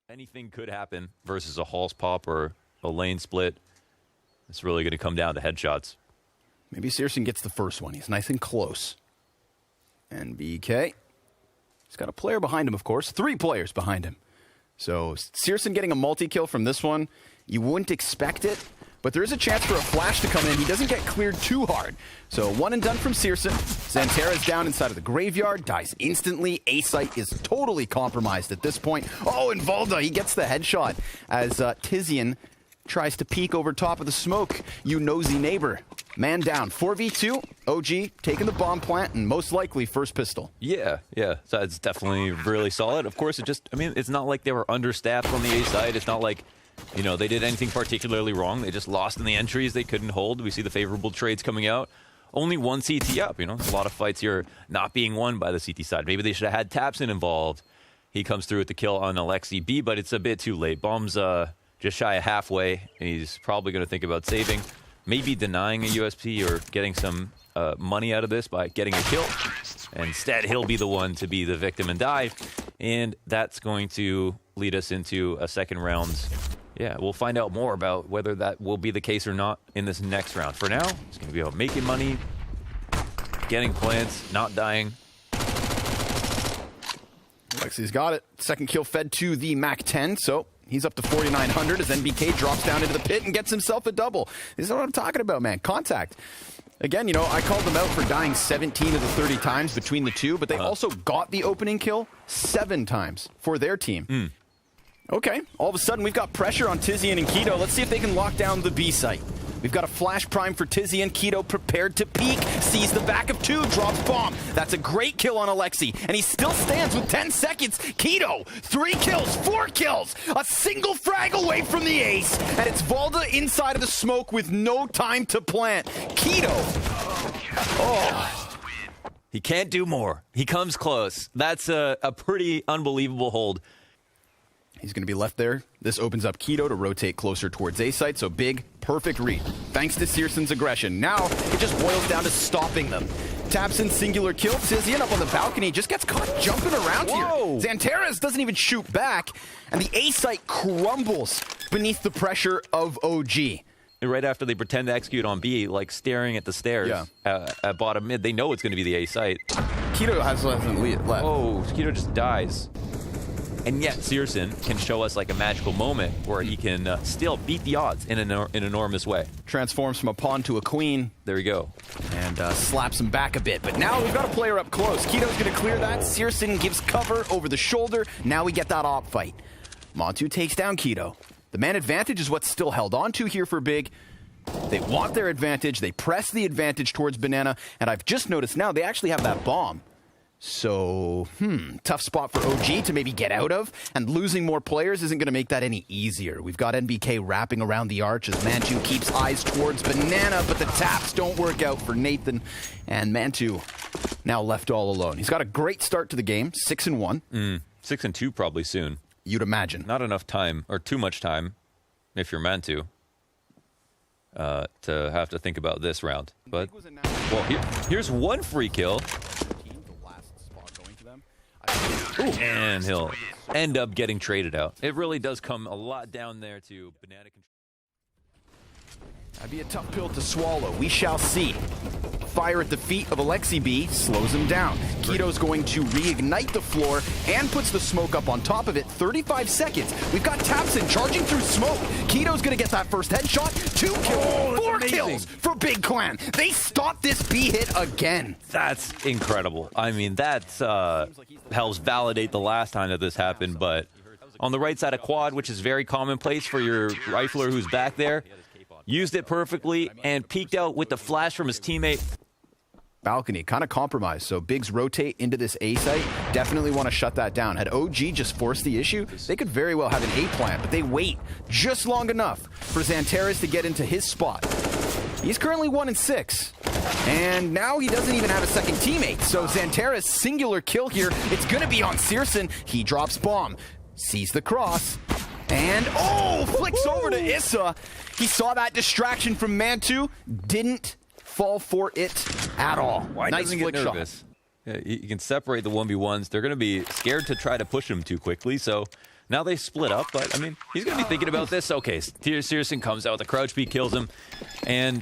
Anything could happen versus a Halls pop or a lane split. It's really going to come down to headshots. Maybe Searson gets the first one. He's nice and close. And BK, he's got a player behind him, of course. 3 players behind him. So Searson getting a multi-kill from this one, you wouldn't expect it, but there is a chance for a flash to come in. He doesn't get cleared too hard. So one and done from Searson. Xantera's down inside of the graveyard, dies instantly. A-Site is totally compromised at this point. Oh, and Valda, he gets the headshot as Tizian tries to peek over top of the smoke. You nosy neighbor. Man down. 4v2. OG taking the bomb plant and most likely first pistol. Yeah. So it's definitely really solid. Of course, it's not like they were understaffed on the A side. It's not like, they did anything particularly wrong. They just lost in the entries they couldn't hold. We see the favorable trades coming out. Only one CT up, A lot of fights here not being won by the CT side. Maybe they should have had Tapson involved. He comes through with the kill on Alexi B, but it's a bit too late. Bomb's just shy of halfway. He's probably going to think about saving, maybe denying a USP or getting some money out of this by getting a kill. Instead, he'll be the one to be the victim and die. And that's going to lead us into a second round. Yeah, we'll find out more about whether that will be the case or not in this next round. For now, it's going to be about making money, getting plants, not dying. Alexi's got it. Second kill fed to the MAC-10, so he's up to 4,900 as NBK drops down into the pit and gets himself a double. This is what I'm talking about, man. Contact. Again, I called them out for dying 17 of the 30 times between the two, but they also got the opening kill 7 times for their team. Okay, all of a sudden we've got pressure on Tizian and Keto. Let's see if they can lock down the B site. We've got a flash prime for Tizian. Keto prepared to peek, sees the back of 2, drops bomb. That's a great kill on Alexi, and he still stands with 10 seconds. Keto, 3 kills, 4 kills, a single frag away from the ace, and it's Valda inside of the smoke with no time to plant. Keto, He can't do more. He comes close. That's a pretty unbelievable hold. He's going to be left there. This opens up Keto to rotate closer towards A-Site, so big, perfect read. Thanks to Searson's aggression. Now, it just boils down to stopping them. Tapson singular kill. Tizian up on the balcony, just gets caught jumping around here. Xanteras doesn't even shoot back, and the A-Site crumbles beneath the pressure of OG. Right after they pretend to execute on B, like staring at the stairs at bottom mid, they know it's going to be the A-Site. Keto has left. Oh, Keto just dies. And yet, Searson can show us like a magical moment where he can still beat the odds in an enormous way. Transforms from a pawn to a queen. There we go. And slaps him back a bit. But now we've got a player up close. Keto's going to clear that. Searson gives cover over the shoulder. Now we get that op fight. Montu takes down Keto. The man advantage is what's still held on to here for Big. They want their advantage. They press the advantage towards Banana. And I've just noticed now they actually have that bomb. So, tough spot for OG to maybe get out of, and losing more players isn't going to make that any easier. We've got NBK wrapping around the arch as Mantu keeps eyes towards Banana, but the taps don't work out for Nathan, and Mantu now left all alone. He's got a great start to the game, 6-1. 6-2 probably soon. You'd imagine. Not enough time, or too much time, if you're Mantu, to have to think about this round. But, well, here's one free kill. And he'll end up getting traded out. It really does come a lot down there to Banana control. That'd be a tough pill to swallow. We shall see. Fire at the feet of Alexi B slows him down. Keto's going to reignite the floor and puts the smoke up on top of it. 35 seconds. We've got Tapson charging through smoke. Keto's going to get that first headshot. 2 kills, 4 kills for Big Clan. They stopped this B hit again. That's incredible. I mean, that helps validate the last time that this happened, but on the right side of quad, which is very commonplace for your rifler who's back there, used it perfectly and peeked out with the flash from his teammate. Balcony, kind of compromised, so Bigs rotate into this A site. Definitely want to shut that down. Had OG just forced the issue, they could very well have an A plant, but they wait just long enough for Xanteras to get into his spot. He's currently 1-6, and now he doesn't even have a second teammate, so Xanteras' singular kill here, it's going to be on Searson. He drops bomb, sees the cross, and flicks over to Issa. He saw that distraction from Mantu, didn't fall for it at all. Why nice doesn't get nervous? Yeah, you can separate the 1v1s. They're going to be scared to try to push him too quickly, so Now they split up, but I mean, he's going to be thinking about this. Okay, Searson comes out with a crouch beat, kills him, and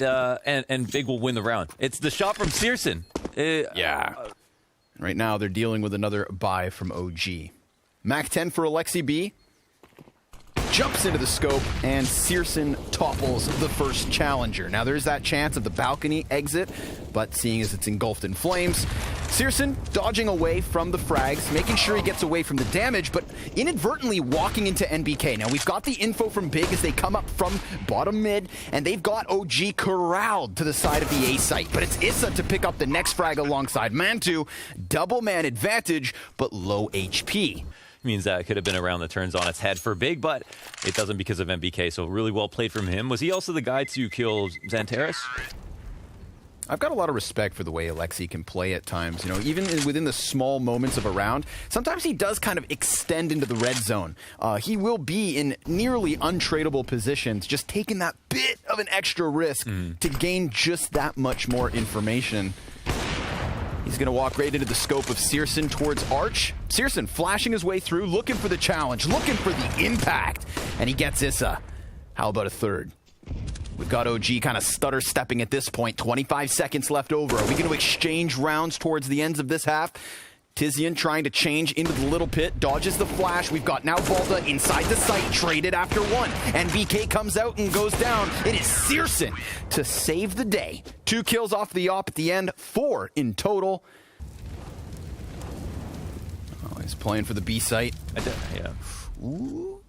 Big will win the round. It's the shot from Searson. Yeah. Right now, they're dealing with another buy from OG. Mac 10 for Alexi B. Jumps into the scope, and Searson topples the first challenger. Now, there's that chance of the balcony exit, but seeing as it's engulfed in flames, Searson dodging away from the frags, making sure he gets away from the damage, but inadvertently walking into NBK. Now, we've got the info from Big as they come up from bottom mid, and they've got OG corralled to the side of the A site, but it's Issa to pick up the next frag alongside Mantu. Double man advantage, but low HP. Means that could have been around the turns on its head for Big, but it doesn't because of MBK, so really well played from him. Was he also the guy to kill Xantares? I've got a lot of respect for the way Alexi can play at times. You know, even within the small moments of a round, sometimes he does kind of extend into the red zone. He will be in nearly untradeable positions, just taking that bit of an extra risk to gain just that much more information. He's going to walk right into the scope of Searson towards Arch. Searson flashing his way through, looking for the challenge, looking for the impact. And he gets Issa. How about a third? We've got OG kind of stutter-stepping at this point. 25 seconds left over. Are we going to exchange rounds towards the ends of this half? Tizian trying to change into the little pit, dodges the flash. We've got now Valda inside the site, traded after one. And BK comes out and goes down. It is Searson to save the day. 2 kills off the op at the end, 4 in total. Oh, he's playing for the B site. Yeah. Ooh.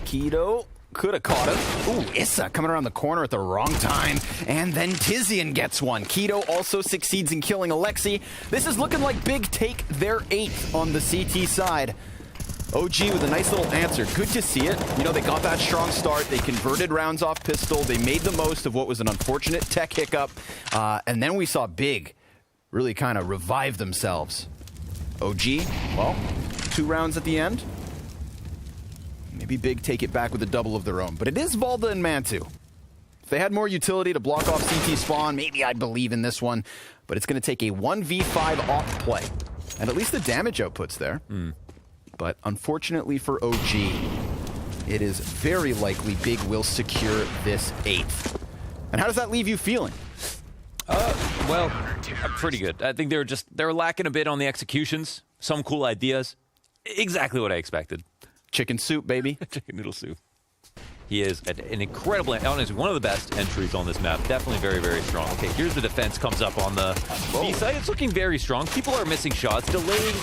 Keto. Could have caught him. Ooh, Issa coming around the corner at the wrong time. And then Tizian gets one. Keto also succeeds in killing Alexi. This is looking like Big take their 8th on the CT side. OG with a nice little answer. Good to see it. You know, they got that strong start. They converted rounds off pistol. They made the most of what was an unfortunate tech hiccup. And then we saw Big really kind of revive themselves. OG, well, 2 rounds at the end. Maybe Big take it back with a double of their own. But it is Valda and Mantu. If they had more utility to block off CT spawn, maybe I'd believe in this one. But it's going to take a 1v5 op play. And at least the damage output's there. But unfortunately for OG, it is very likely Big will secure this 8th. And how does that leave you feeling? Well, pretty good. I think they're lacking a bit on the executions. Some cool ideas. Exactly what I expected. Chicken soup, baby. Chicken noodle soup. He is an incredible, honestly, one of the best entries on this map. Definitely very, very strong. Okay, here's the defense comes up on the B side. It's looking very strong. People are missing shots. Delaying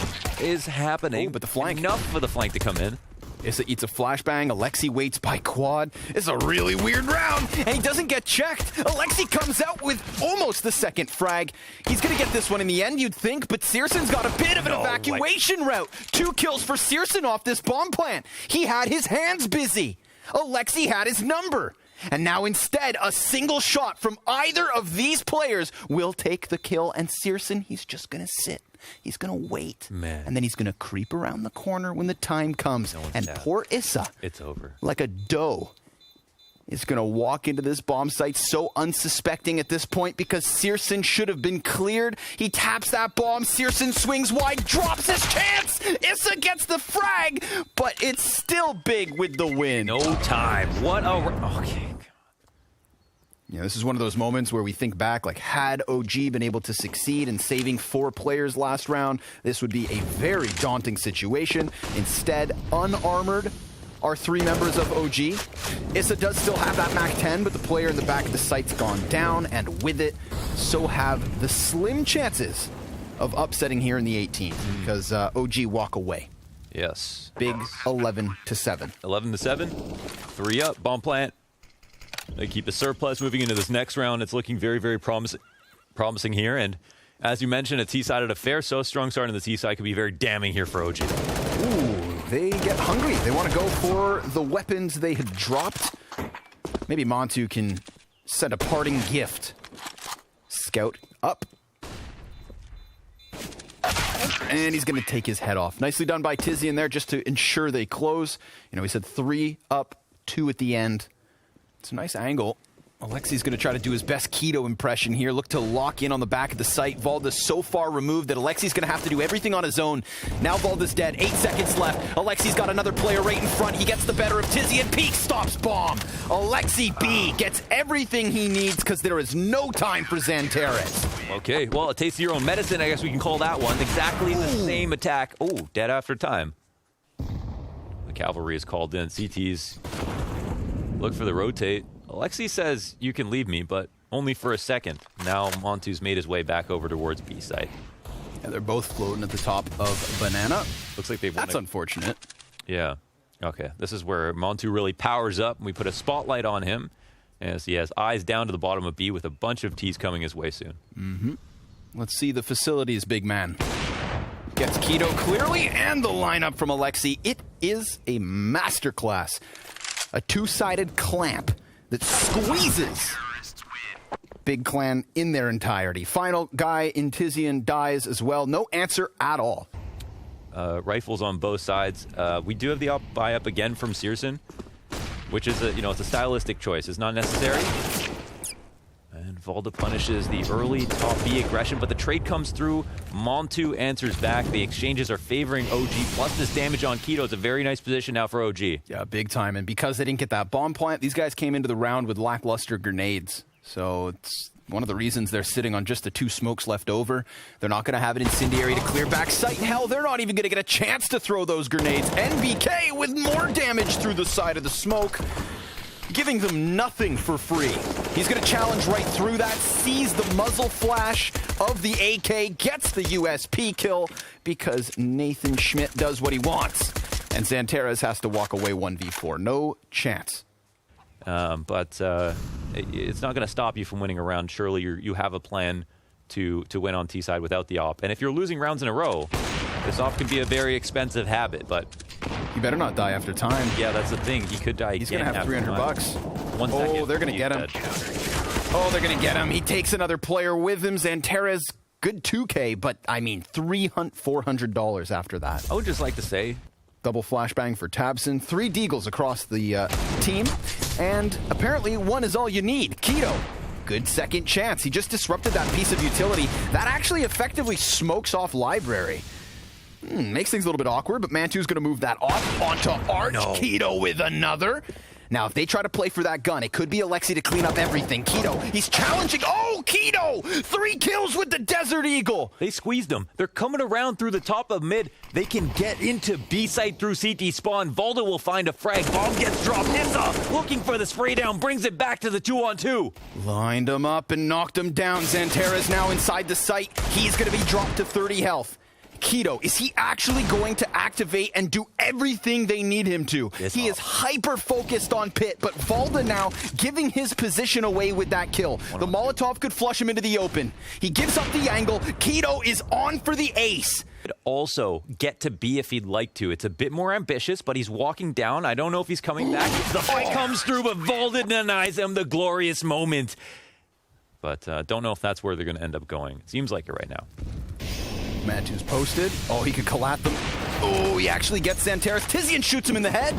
is happening. But the flank. Enough for the flank to come in. Issa eats a flashbang. Alexi waits by quad. It's a really weird round, and he doesn't get checked. Alexi comes out with almost the second frag. He's going to get this one in the end, you'd think, but Searson's got a bit of an evacuation route. 2 kills for Searson off this bomb plant. He had his hands busy. Alexi had his number. And now instead, a single shot from either of these players will take the kill, and Searson, he's just going to sit. He's going to wait. Man. And then he's going to creep around the corner when the time comes. And poor Issa, it's over. like a doe, is going to walk into this bomb site so unsuspecting at this point because Searson should have been cleared. He taps that bomb. Searson swings wide, drops his chance. Issa gets the frag, but it's still Big with the win. No time. What a... Okay. You know, this is one of those moments where we think back, like, had OG been able to succeed in saving 4 players last round, this would be a very daunting situation. Instead, unarmored are 3 members of OG. Issa does still have that Mac 10, but the player in the back of the site's gone down, and with it, so have the slim chances of upsetting here in the 18th, because OG walk away. Yes. Big 11-7. 11-7. 3 up. Bomb plant. They keep a surplus moving into this next round. It's looking very, very promising here. And as you mentioned, a T-sided affair. So strong start on the T-side could be very damning here for OG. Ooh, they get hungry. They want to go for the weapons they had dropped. Maybe Mantu can send a parting gift. Scout up. And he's going to take his head off. Nicely done by Tizian there just to ensure they close. You know, he said 3 up, 2 at the end. It's a nice angle. Alexi's going to try to do his best Keto impression here. Look to lock in on the back of the site. Valda's so far removed that Alexi's going to have to do everything on his own. Now Valda's dead. 8 seconds left. Alexi's got another player right in front. He gets the better of Tizian. Peak stops bomb. Alexi B gets everything he needs because there is no time for Xantares. Okay, well, a taste of your own medicine, I guess we can call that one. Exactly the same attack. Oh, dead after time. The cavalry is called in. CT's look for the rotate. Alexi says, you can leave me, but only for a second. Now Montu's made his way back over towards B site. Yeah, they're both floating at the top of Banana. Looks like they've won. That's unfortunate. Yeah. Okay, this is where Montu really powers up. We put a spotlight on him as he has eyes down to the bottom of B with a bunch of T's coming his way soon. Mm-hmm. Let's see the facilities, big man. Gets Keto clearly, and the lineup from Alexi. It is a masterclass. A two-sided clamp that squeezes Big Clan in their entirety. Final guy in Tizian dies as well. No answer at all. Rifles on both sides. We do have the buy up again from Searson, which is it's a stylistic choice. It's not necessary. And Valda punishes the early top B aggression, but the trade comes through. Montu answers back. The exchanges are favoring OG, plus this damage on Keto. It's a very nice position now for OG. Yeah, big time. And because they didn't get that bomb plant, these guys came into the round with lackluster grenades. So it's one of the reasons they're sitting on just the 2 smokes left over. They're not going to have an incendiary to clear back sight. Hell, they're not even going to get a chance to throw those grenades. NBK with more damage through the side of the smoke, giving them nothing for free. He's going to challenge right through that, sees the muzzle flash of the AK, gets the USP kill because Nathan Schmidt does what he wants. And Xantares has to walk away 1v4. No chance. But it's not going to stop you from winning a round. Surely you have a plan to win on T side without the op. And if you're losing rounds in a row, this op can be a very expensive habit, but you better not die after time. Yeah, that's the thing. He could die. He's going to have 300 bucks. 1 second. Oh, they're going to get him. Dead. Oh, they're going to get him. He takes another player with him. Xantares, good 2K, but I mean, $400 after that. I would just like to say, double flashbang for Tabson. 3 deagles across the team. And apparently 1 is all you need. Keto, good second chance. He just disrupted that piece of utility. That actually effectively smokes off library. Makes things a little bit awkward, but Mantu's going to move that off onto Arch. No. Keto with another. Now, if they try to play for that gun, it could be Alexi to clean up everything. Keto, he's challenging. Oh, Keto! 3 kills with the Desert Eagle. They squeezed him. They're coming around through the top of mid. They can get into B site through CT spawn. Valda will find a frag. Bomb gets dropped. Nissa looking for the spray down. Brings it back to the 2-on-2. Lined him up and knocked him down. Xantares now inside the site. He's going to be dropped to 30 health. Keto, is he actually going to activate and do everything they need him to? He is hyper-focused on Pit, but Valda now giving his position away with that kill. The Molotov could flush him into the open. He gives up the angle. Keto is on for the ace. Could also get to B if he'd like to. It's a bit more ambitious, but he's walking down. I don't know if he's coming back. The fight comes through, but Valda denies him the glorious moment. But don't know if that's where they're going to end up going. It seems like it right now. Mantu's posted. Oh, he could collat them. Oh, he actually gets Xantares. Tizian shoots him in the head.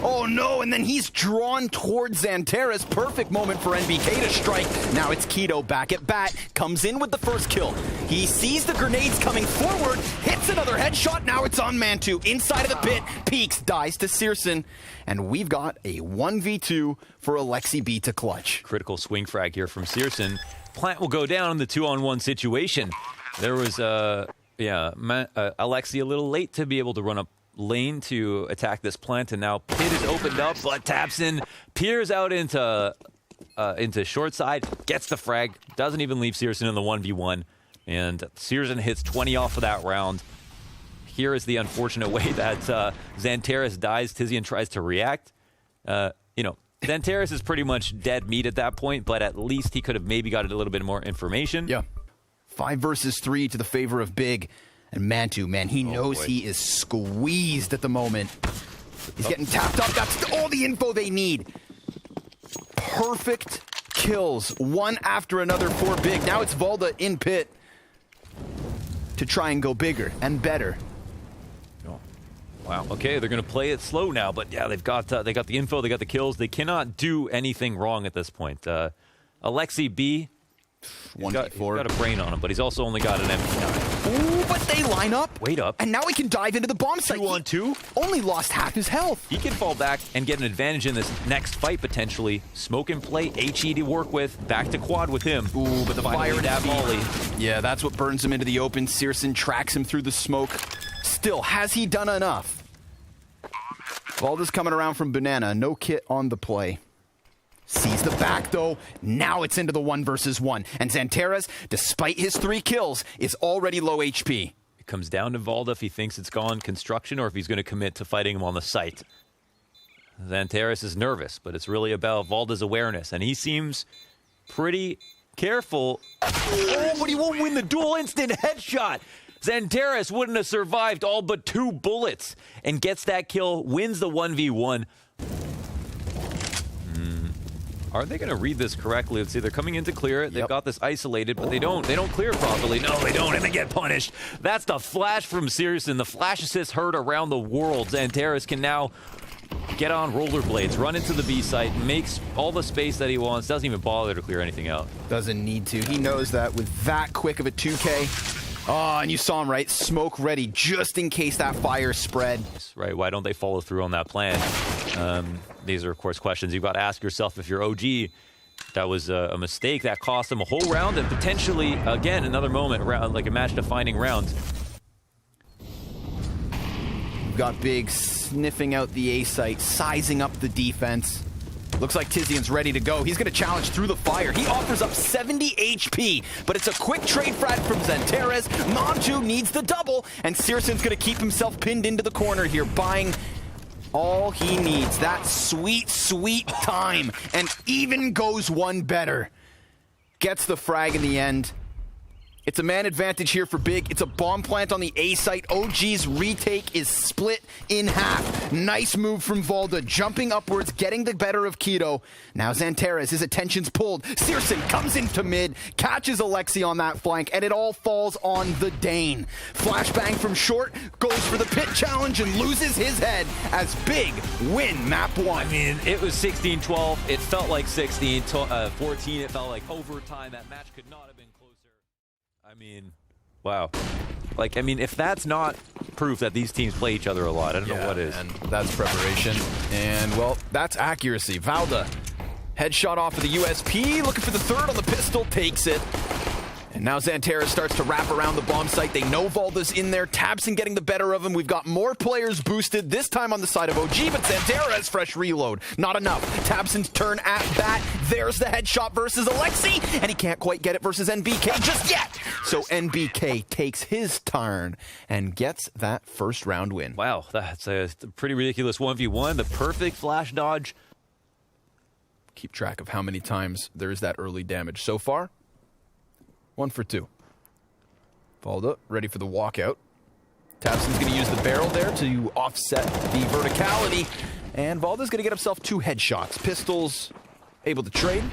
Oh, no, and then he's drawn towards Xantares. Perfect moment for NBK to strike. Now it's Keto back at bat. Comes in with the first kill. He sees the grenades coming forward. Hits another headshot. Now it's on Mantu. Inside of the pit. Peaks. Dies to Searson. And we've got a 1v2 for Alexi B to clutch. Critical swing frag here from Searson. Plant will go down in the 2-on-1 situation. There was Alexi a little late to be able to run up lane to attack this plant, and now Pit is opened up, but Tabson peers out into short side, gets the frag, doesn't even leave Searson in the 1v1, and Searson hits 20 off of that round. Here is the unfortunate way that Xantares dies. Tizian tries to react. Xantares is pretty much dead meat at that point, but at least he could have maybe got a little bit more information. Yeah. 5 versus 3 to the favor of Big. And Mantu, man, he knows he is squeezed at the moment. He's getting tapped up. That's all the info they need. Perfect kills, one after another for Big. Now it's Valda in pit to try and go bigger and better. Wow. Okay, they're going to play it slow now, but yeah, they've got the info, they got the kills. They cannot do anything wrong at this point. Alexi B. He's got a brain on him, but he's also only got an MP9. Ooh, but they line up. Wait up. And now he can dive into the bomb site. 2-on-2. Only lost half his health. He can fall back and get an advantage in this next fight, potentially. Smoke and play, HE to work with. Back to quad with him. Ooh, but the fire dab volley. Yeah, that's what burns him into the open. Searson tracks him through the smoke. Still, has he done enough? Valda's coming around from Banana. No kit on the play. Sees the back, though. Now it's into the 1 versus 1. And Xanteres, despite his 3 kills, is already low HP. It comes down to Valda if he thinks it's gone construction or if he's going to commit to fighting him on the site. Xanteres is nervous, but it's really about Valda's awareness. And he seems pretty careful. Oh, but he won't win the dual instant headshot. Xanteres wouldn't have survived all but 2 bullets and gets that kill, wins the 1v1. Are they going to read this correctly? Let's see. They're coming in to clear it. They've got this isolated, but they don't clear it properly. No, they don't, and they get punished. That's the flash from Searson. The flash assist heard around the world. Xanteres can now get on rollerblades, run into the B site, makes all the space that he wants, doesn't even bother to clear anything out. Doesn't need to. He knows that with that quick of a 2K. Oh, and you saw him, right? Smoke ready, just in case that fire spread. Right, why don't they follow through on that plan? These are, of course, questions you've got to ask yourself if you're OG. That was a mistake that cost them a whole round and potentially, again, another moment, like a match-defining round. We've got Big sniffing out the A site, sizing up the defense. Looks like Tizian's ready to go. He's going to challenge through the fire. He offers up 70 HP, but it's a quick trade frag from Xanteres. Manju needs the double, and Searson's going to keep himself pinned into the corner here, buying all he needs. That sweet, sweet time, and even goes one better. Gets the frag in the end. It's a man advantage here for Big. It's a bomb plant on the A site. OG's retake is split in half. Nice move from Valda, jumping upwards, getting the better of Keto. Now Xanteres, his attention's pulled. Searson comes into mid, catches Alexi on that flank, and it all falls on the Dane. Flashbang from short, goes for the pit challenge and loses his head as Big win map 1. I mean, it was 16-12. It felt like 16-14. It felt like overtime. That match could not have been closer. I mean, wow. Like, I mean, if that's not proof that these teams play each other a lot, I don't know what is. And that's preparation. And, well, that's accuracy. Valda, headshot off of the USP, looking for the third on the pistol, takes it. And now Xanteres starts to wrap around the bomb site. They know Valda's in there. Tabson getting the better of him. We've got more players boosted, this time on the side of OG, but Xanteres, fresh reload. Not enough. Tabson's turn at bat. There's the headshot versus Alexi, and he can't quite get it versus NBK just yet. So NBK takes his turn and gets that first round win. Wow, that's a pretty ridiculous 1v1. The perfect flash dodge. Keep track of how many times there is that early damage. So far, 1 for 2. Valda ready for the walkout. Tabson's going to use the barrel there to offset the verticality. And Valda's going to get himself 2 headshots. Pistols able to trade.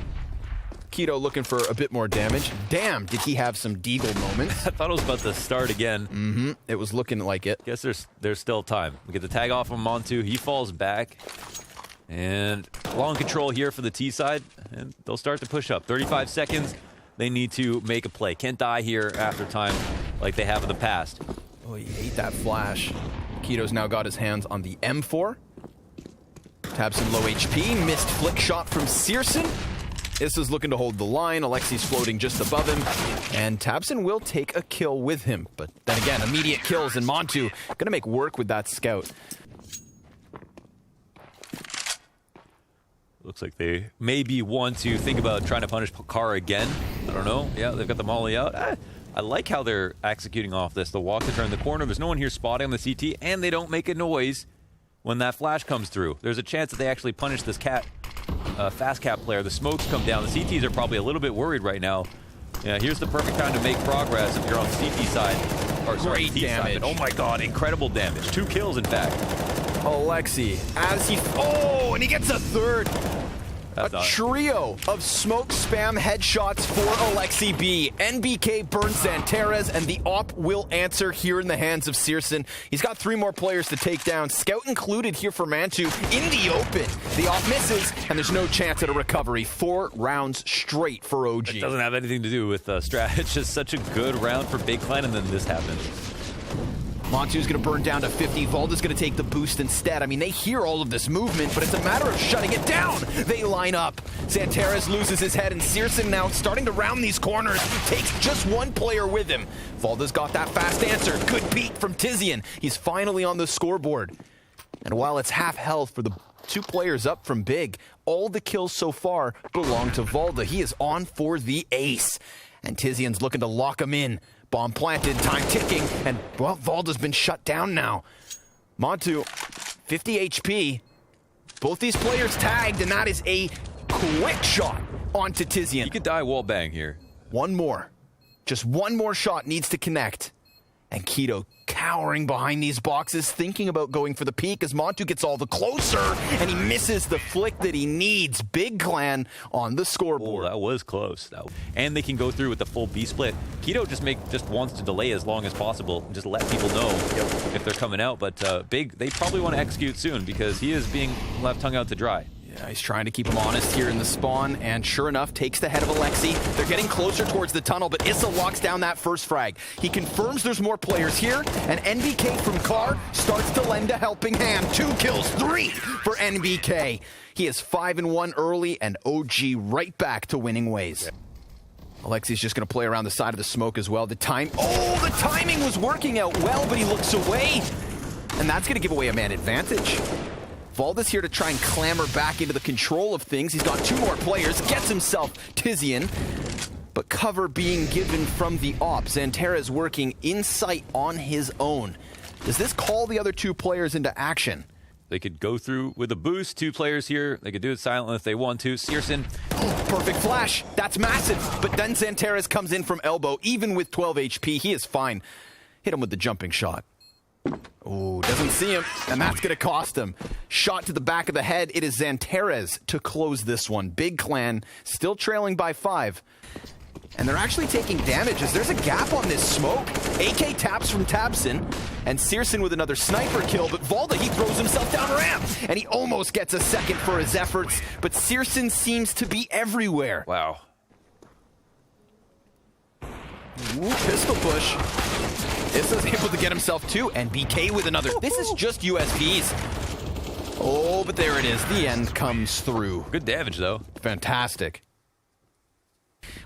Keto looking for a bit more damage. Damn, did he have some Deagle moments. I thought it was about to start again. It was looking like it. Guess there's still time. We get the tag off on Montu. He falls back. And long control here for the T side. And they'll start to push up. 35 seconds. They need to make a play. Can't die here after time like they have in the past. Oh, you hate that flash. Keto's now got his hands on the M4. Tabson low HP. Missed flick shot from Searson. Issa's looking to hold the line. Alexi's floating just above him. And Tabson will take a kill with him. But then again, immediate kills, and Montu going to make work with that scout. Looks like they maybe want to think about trying to punish Pakar again. I don't know. Yeah, they've got the molly out. I like how they're executing off this. The walk to turn the corner. There's no one here spotting on the CT, and they don't make a noise when that flash comes through. There's a chance that they actually punish this fast cap player. The smokes come down. The CTs are probably a little bit worried right now. Yeah, here's the perfect time to make progress if you're on the CT side. Or sorry, Great damage. Side. Oh my god, incredible damage. 2 kills, in fact. Alexi, as he... Oh, and he gets a third. That's A not trio of smoke spam headshots for Alexi B. NBK burns Xanterez, and the op will answer here in the hands of Searson. He's got 3 more players to take down, Scout included here for Mantu in the open. The op misses, and there's no chance at a recovery. 4 rounds straight for OG. It doesn't have anything to do with strat. It's just such a good round for Big Clan, and then this happens. Montu's going to burn down to 50. Volda's going to take the boost instead. I mean, they hear all of this movement, but it's a matter of shutting it down. They line up. Xanterez loses his head, and Searson now starting to round these corners. Takes just 1 player with him. Volda's got that fast answer. Good beat from Tizian. He's finally on the scoreboard. And while it's half health for the 2 players up from Big, all the kills so far belong to Volda. He is on for the ace. And Tizian's looking to lock him in. Bomb planted, time ticking, and, well, Volda's been shut down now. Montu, 50 HP. Both these players tagged, and that is a quick shot onto Tizian. You could die wall bang here. 1 more. Just 1 more shot needs to connect. And Keto cowering behind these boxes, thinking about going for the peak as Montu gets all the closer, and he misses the flick that he needs. Big Clan on the scoreboard. Oh, that was close. And they can go through with the full B split. Keto just wants to delay as long as possible and just let people know if they're coming out. But Big, they probably want to execute soon because he is being left hung out to dry. Yeah, he's trying to keep him honest here in the spawn, and sure enough, takes the head of Alexi. They're getting closer towards the tunnel, but Issa locks down that first frag. He confirms there's more players here, and NBK from Car starts to lend a helping hand. 2 kills, 3 for NBK. He is 5-1 early, and OG right back to winning ways. Alexi's just going to play around the side of the smoke as well. The timing was working out well, but he looks away, and that's going to give away a man advantage. Volda's here to try and clamber back into the control of things. He's got 2 more players, gets himself Tizian, but cover being given from the op. Xanterez working in sight on his own. Does this call the other 2 players into action? They could go through with a boost. 2 players here. They could do it silently if they want to. Searson. Oh, perfect flash. That's massive. But then Xanterez comes in from elbow. Even with 12 HP, he is fine. Hit him with the jumping shot. Oh, doesn't see him, and that's going to cost him. Shot to the back of the head. It is Xanterez to close this one. Big Clan still trailing by 5. And they're actually taking damage as there's a gap on this smoke. AK taps from Tabson, and Searson with another sniper kill, but Volda, he throws himself down ramp, and he almost gets a second for his efforts, but Searson seems to be everywhere. Wow. Ooh, pistol push. Issa's able to get himself 2, and BK with another. This is just USPs. Oh, but there it is. The end comes through. Good damage, though. Fantastic.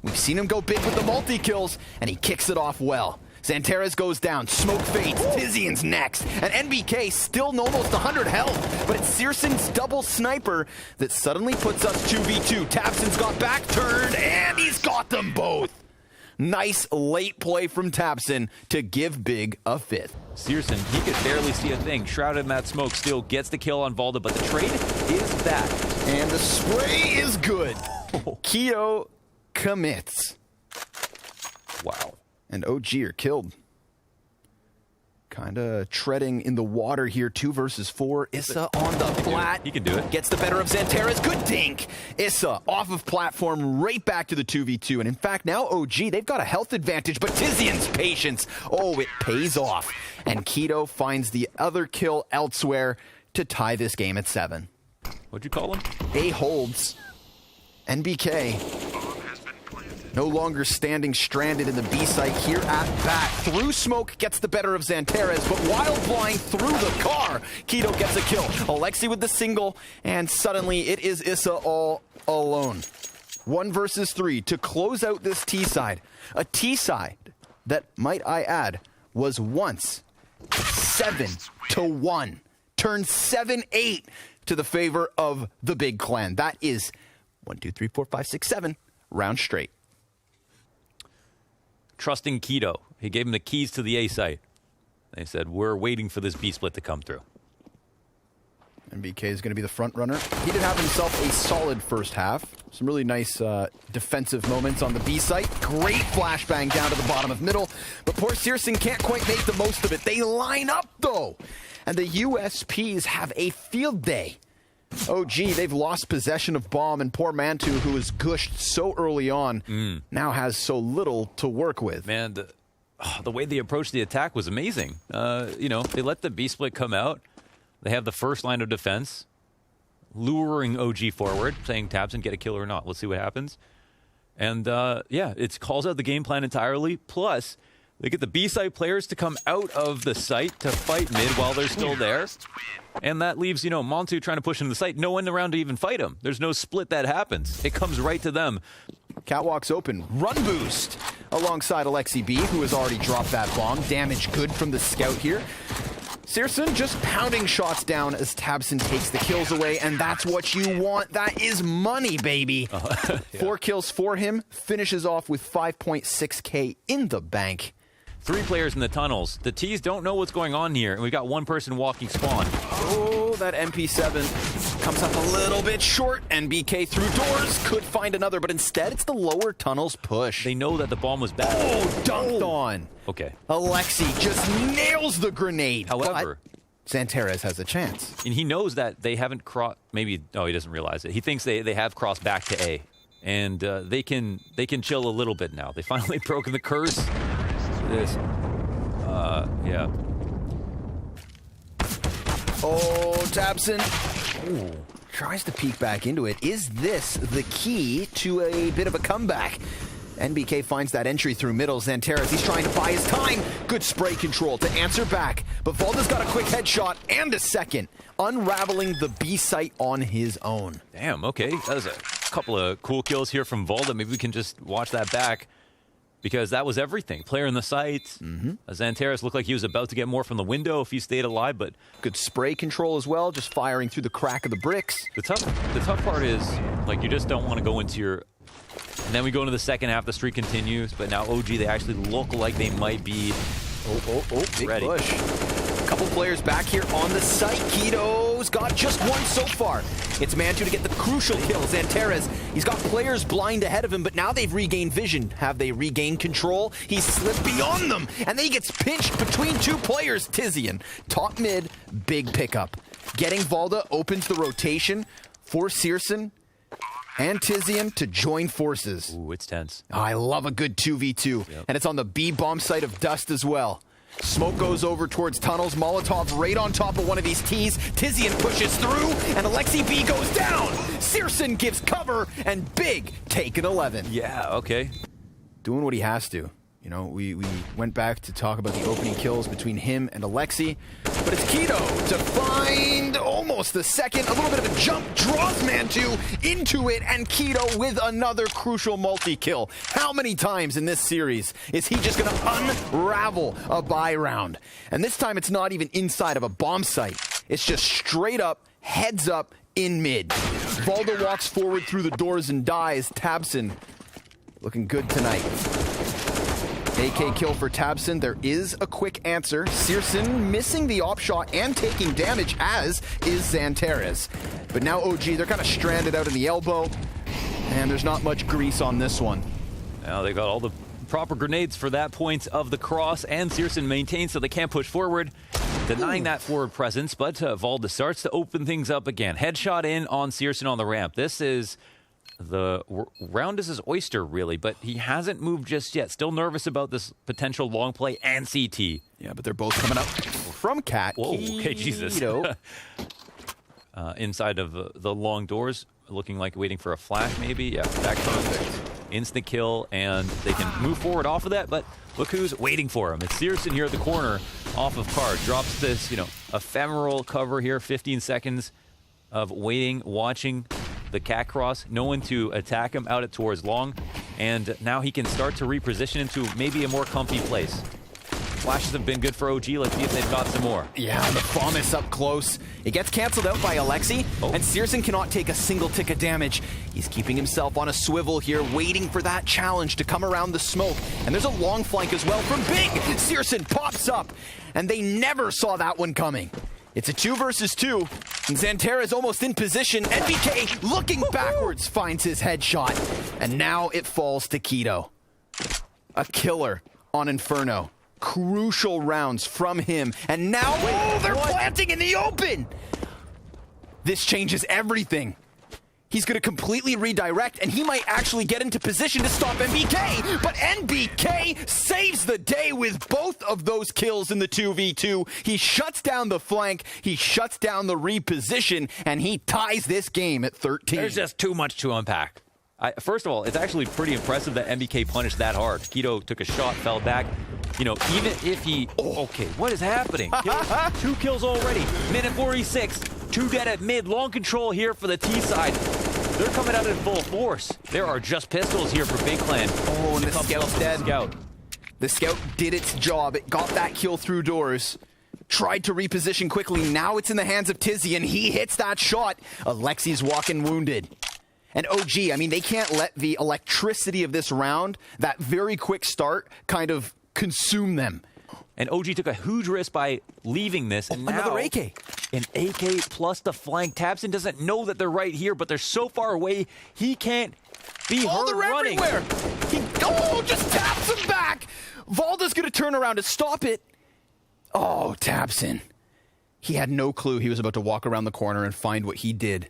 We've seen him go big with the multi-kills, and he kicks it off well. Xanterez goes down, smoke fades, Tizian's next, and NBK still almost 100 health, but it's Searson's double sniper that suddenly puts us 2v2. Tabson's got back turned, and he's got them both. Nice late play from Tabson to give Big a 5th. Searson, he could barely see a thing. Shrouded in that smoke, still gets the kill on Volda, but the trade is back. And the spray is good. Keto commits. Wow. And OG are killed. Kind of treading in the water here. 2 versus 4. Issa on the plat. He can do it. Gets the better of Xanterez. Good dink. Issa off of platform right back to the 2v2. And in fact, now OG, they've got a health advantage, but Tizian's patience, oh, it pays off. And Keto finds the other kill elsewhere to tie this game at 7. What'd you call him? A holds. NBK no longer standing stranded in the B site here at bat. Through smoke gets the better of Xanterez, but while flying through the car, Keto gets a kill. Alexi with the single, and suddenly it is Issa all alone. 1 versus 3 to close out this T side. A T side that, might I add, was once 7-1. Turned 7-8 to the favor of the Big Clan. That is 1, 2, 3, 4, 5, 6, 7 rounds straight. Trusting Keto. He gave him the keys to the A site. They said, we're waiting for this B split to come through. NBK is going to be the front runner. He did have himself a solid first half. Some really nice defensive moments on the B site. Great flashbang down to the bottom of middle. But poor Searson can't quite make the most of it. They line up, though. And the USPs have a field day. OG, they've lost possession of bomb, and poor Mantu, who was gushed so early on, now has so little to work with. Man, the way they approached the attack was amazing. You know, they let the B-split come out. They have the first line of defense, luring OG forward, saying tabseN, get a kill or not. Let's see what happens. And, yeah, it calls out the game plan entirely. Plus, they get the B-site players to come out of the site to fight mid while they're still there. And that leaves, you know, Montu trying to push into the site. No one around to even fight him. There's no split that happens. It comes right to them. Catwalk's open. Run boost alongside Alexi B, who has already dropped that bomb. Damage good from the scout here. syrsoN just pounding shots down as tabseN takes the kills away, and that's what you want. That is money, baby. Yeah. 4 kills for him. Finishes off with 5.6K in the bank. 3 players in the tunnels. The T's don't know what's going on here, and we got 1 person walking spawn. Oh, that MP7 comes up a little bit short. NBK through doors, could find another, but instead it's the lower tunnels push. They know that the bomb was bad. Oh, dunked on. Okay. Alexi just nails the grenade. However, Xantares has a chance. And he knows that they haven't crossed, maybe, oh, he doesn't realize it. He thinks they have crossed back to A. And they can chill a little bit now. They finally broken the curse. This, yeah. Oh, tabseN. Ooh, tries to peek back into it. Is this the key to a bit of a comeback? NBK finds that entry through middle. Xantares, he's trying to buy his time. Good spray control to answer back. But Valda's got a quick headshot and a second, unraveling the B site on his own. Damn, okay. That was a couple of cool kills here from Valda. Maybe we can just watch that back, because that was everything. Player in the site. Xantares looked like he was about to get more from the window if he stayed alive, but good spray control as well, just firing through the crack of the bricks. The tough part is, like, you just don't want to go into your... And then we go into the second half, the streak continues, but now OG, they actually look like they might be big ready. Push. A couple players back here on the site. Keto's got just 1 so far. It's Mantu to get the crucial kill. Xantares, he's got players blind ahead of him, but now they've regained vision. Have they regained control? He's slipped beyond them, and then he gets pinched between 2 players. TiZian, top mid, big pickup. Getting Valda opens the rotation for syrsoN and TiZian to join forces. Ooh, it's tense. Oh, I love a good 2v2. And it's on the B bomb site of Dust as well. Smoke goes over towards tunnels. Molotov right on top of one of these T's. TiZian pushes through, and Alexi B goes down. syrsoN gives cover, and Big take an 11. Yeah, okay. Doing what he has to. You know, we went back to talk about the opening kills between him and Alexi, but it's Keto to find almost the second. A little bit of a jump, draws Mantu into it, and Keto with another crucial multi-kill. How many times in this series is he just going to unravel a buy round? And this time it's not even inside of a bomb site. It's just straight up, heads up, in mid. Valda walks forward through the doors and dies. tabseN looking good tonight. AK kill for tabseN. There is a quick answer. syrsoN missing the op shot and taking damage, as is Xantares. But now OG, they're kind of stranded out in the elbow, and there's not much grease on this one. Now they got all the proper grenades for that point of the cross, and syrsoN maintains, so they can't push forward, denying that forward presence. But Valda starts to open things up again. Headshot in on syrsoN on the ramp. This is... the round is his oyster, really, but he hasn't moved just yet. Still nervous about this potential long play and CT. Yeah, but they're both coming up from Cat. Whoa, okay, Jesus. Inside of the long doors, looking like waiting for a flash, maybe. Yeah, back perfect. Instant kill, and they can move forward off of that, but look who's waiting for him. It's syrsoN here at the corner, off of card. Drops this, ephemeral cover here, 15 seconds of waiting, watching the cat cross, no one to attack him out at towards long, and now he can start to reposition into maybe a more comfy place. Flashes have been good for OG. Let's see if they've got some more. Yeah, the FAMAS up close. It gets canceled out by Alexi, and syrsoN cannot take a single tick of damage. He's keeping himself on a swivel here, waiting for that challenge to come around the smoke. And there's a long flank as well from Big. syrsoN pops up, and they never saw that one coming. It's a 2 versus 2, and Xantares almost in position. NBK looking backwards finds his headshot, and now it falls to Keto. A killer on Inferno. Crucial rounds from him, and now they're planting in the open. this changes everything. He's going to completely redirect, and he might actually get into position to stop NBK. But NBK saves the day with both of those kills in the 2v2. He shuts down the flank, he shuts down the reposition, and he ties this game at 13. There's just too much to unpack. First of all, it's actually pretty impressive that NBK punished that hard. Keto took a shot, fell back. You know, even if he... Okay, what is happening? 2 kills already. Minute 46. 2 dead at mid. Long control here for the T side. They're coming out in full force. There are just pistols here for Big Clan. Oh, and the Scout's dead. The Scout did its job. It got that kill through doors. Tried to reposition quickly. Now it's in the hands of Tizzy, and he hits that shot. Alexi's walking wounded. And OG, I mean, they can't let the electricity of this round, that very quick start, kind of consume them. And OG took a huge risk by leaving this. And now another AK. An AK plus the flank. Tabson doesn't know that they're right here, but they're so far away, he can't be heard running. Everywhere. He just taps him back. Valda's going to turn around to stop it. Oh, Tabson. He had no clue he was about to walk around the corner and find what he did.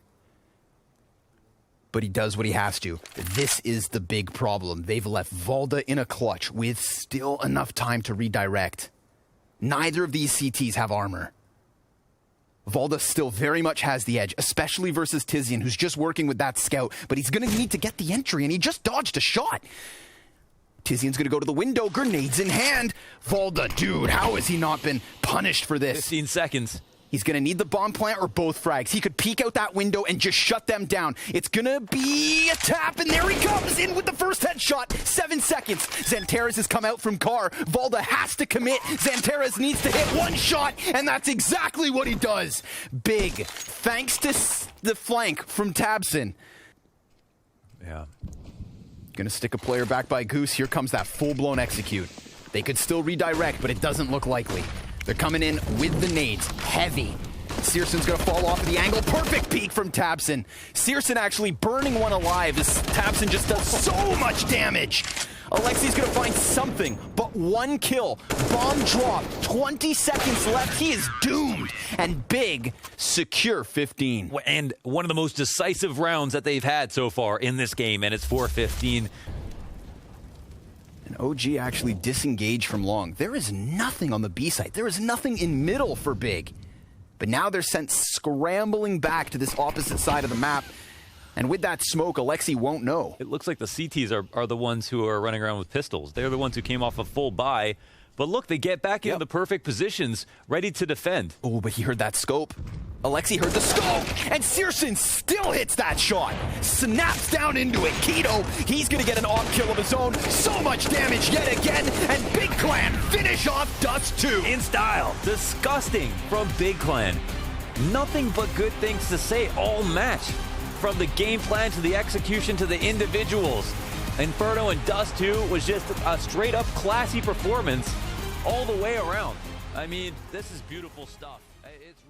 But he does what he has to. This is the big problem. They've left Valda in a clutch with still enough time to redirect. Neither of these CTs have armor. Valda still very much has the edge, especially versus Tizian, who's just working with that scout, but he's going to need to get the entry, and he just dodged a shot. Tizian's going to go to the window, grenades in hand. Valda, dude, how has he not been punished for this? 15 seconds. He's going to need the bomb plant or both frags. He could peek out that window and just shut them down. It's going to be a tap, and there he comes in with the first headshot. 7 seconds. Xantares has come out from car. Valda has to commit. Xantares needs to hit one shot, and that's exactly what he does. Big, thanks to the flank from Tabson. Yeah. Going to stick a player back by Goose. Here comes that full-blown execute. They could still redirect, but it doesn't look likely. They're coming in with the nades. Heavy. Searson's going to fall off of the angle. Perfect peek from Tabson. Searson actually burning one alive as Tabson just does so much damage. Alexi's going to find something, but 1 kill. Bomb drop. 20 seconds left. He is doomed. And Big secure 15. And one of the most decisive rounds that they've had so far in this game, and it's 4-15. And OG actually disengaged from long. There is nothing on the B side. There is nothing in middle for Big. But now they're sent scrambling back to this opposite side of the map. And with that smoke, Alexi won't know. It looks like the CTs are the ones who are running around with pistols. They're the ones who came off a full buy. But look, they get back into the perfect positions, ready to defend. Oh, but he heard that scope. Alexi heard the scope, and Searson still hits that shot. Snaps down into it. Keto, he's going to get an off kill of his own. So much damage yet again, and Big Clan finish off Dust 2. In style. Disgusting from Big Clan. Nothing but good things to say all match. From the game plan to the execution to the individuals. Inferno and Dust 2 was just a straight up classy performance all the way around. I mean, this is beautiful stuff. It's